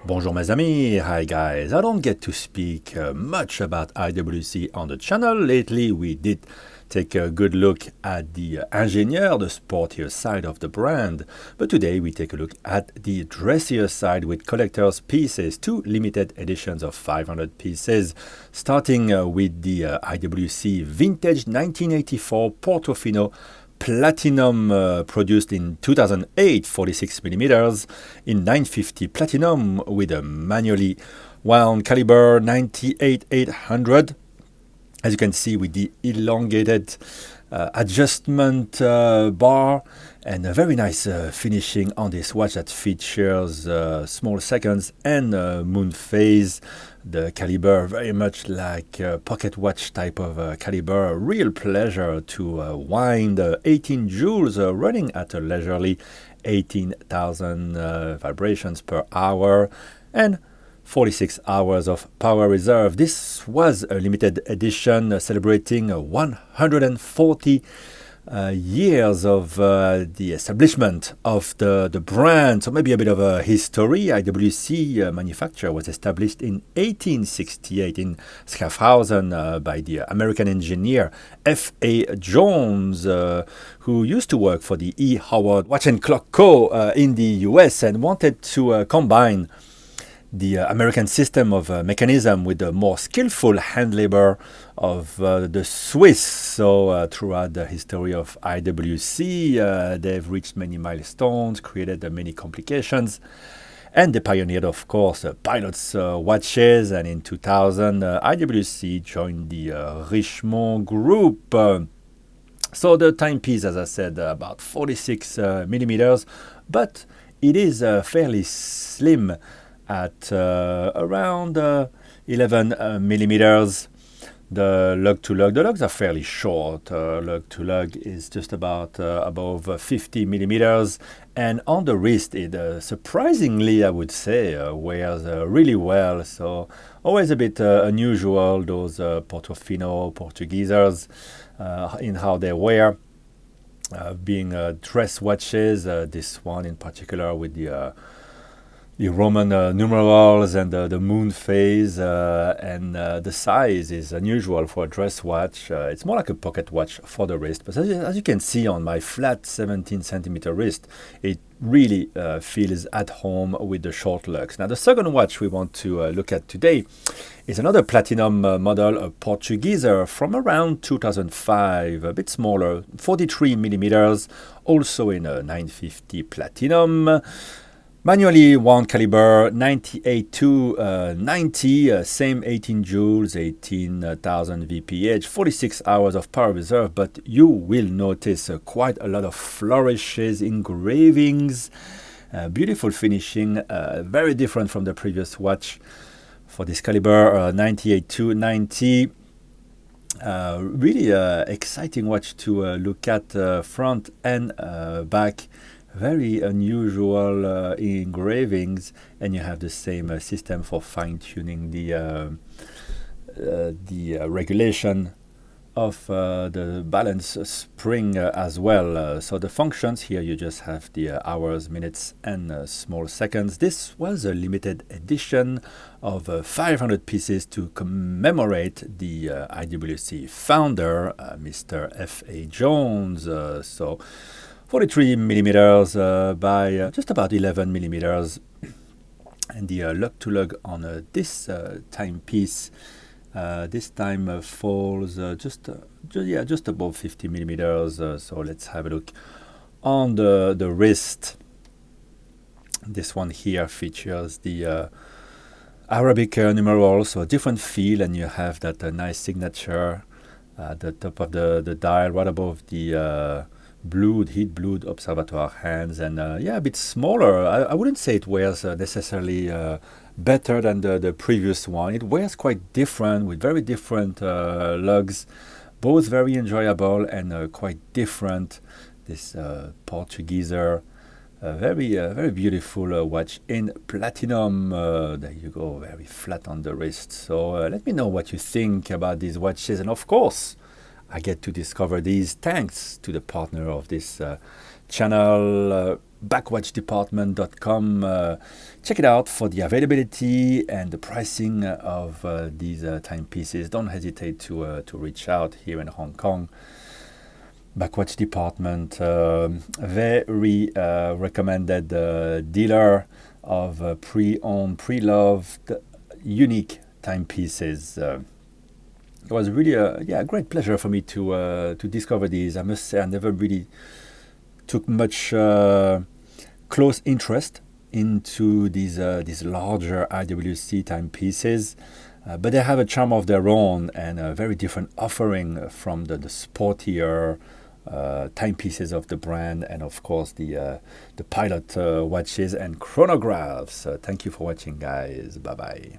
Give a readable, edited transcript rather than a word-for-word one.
Bonjour mes amis, hi guys. I don't get to speak much about IWC on the channel. Lately we did take a good look at the ingénieur, the sportier side of the brand, but today we take a look at the dressier side with collector's pieces, two limited editions of 500 pieces, starting with the IWC Vintage 1984 Portofino Platinum, produced in 2008, 46 millimeters in 950 Platinum with a manually wound caliber 98-800. As you can see, with the elongated adjustment bar and a very nice finishing on this watch that features small seconds and moon phase. The caliber very much like a pocket watch type of caliber. A real pleasure to wind 18 joules running at a leisurely 18,000 vibrations per hour and 46 hours of power reserve. This was a limited edition celebrating 140 years of the establishment of the brand. So maybe a bit of a history. IWC manufacture was established in 1868 in Schaffhausen by the American engineer F.A. Jones, who used to work for the E. Howard Watch and Clock Co. In the US and wanted to combine the American system of mechanism with the more skillful hand labor of the Swiss. So throughout the history of IWC, they've reached many milestones, created many complications, and they pioneered, of course, pilots' watches. And in 2000, IWC joined the Richemont Group. So the timepiece, as I said, about 46 millimeters, but it is fairly slim at around 11 millimeters. The lug-to-lug, the lugs are fairly short. Lug-to-lug is just about above 50 millimeters. And on the wrist, it surprisingly, I would say, wears really well. So always a bit unusual, those Portofino Portugiesers in how they wear. Being dress watches, this one in particular with the Roman numerals and the moon phase, and the size is unusual for a dress watch. It's more like a pocket watch for the wrist, but as you can see on my flat 17 centimeter wrist, it really feels at home with the short lugs. Now the second watch we want to look at today is another platinum model, a Portugieser from around 2005, a bit smaller, 43 millimeters, also in a 950 platinum. Manually wound caliber 98 to 90, same 18 joules, 18,000 VPH, 46 hours of power reserve, but you will notice quite a lot of flourishes, engravings, beautiful finishing, very different from the previous watch for this caliber 98 to 90. Really exciting watch to look at front and back. Very unusual engravings, and you have the same system for fine-tuning the regulation of the balance spring as well. So the functions here, you just have the hours, minutes, and small seconds. This was a limited edition of 500 pieces to commemorate the IWC founder, Mr. F.A. Jones. So 43 millimeters by just about 11 millimeters, and the lug-to-lug on this timepiece this time falls just above 50 millimeters. So let's have a look on the wrist. This one here features the Arabic numerals, so a different feel, and you have that nice signature at the top of the dial, right above the heat blued observatoire hands, and a bit smaller. I wouldn't say it wears necessarily better than the previous one. It wears quite different, with very different lugs, both very enjoyable and quite different. This Portugieser, very beautiful watch in platinum. There you go, very flat on the wrist. So let me know what you think about these watches, and of course I get to discover these thanks to the partner of this channel, backwatchdepartment.com. Check it out for the availability and the pricing of these timepieces. Don't hesitate to reach out here in Hong Kong. Backwatch Department, very recommended dealer of pre-owned, pre-loved, unique timepieces. It was really a great pleasure for me to discover these. I must say I never really took much close interest into these larger IWC timepieces, but they have a charm of their own and a very different offering from the sportier timepieces of the brand, and of course the pilot watches and chronographs. Thank you for watching, guys. Bye bye.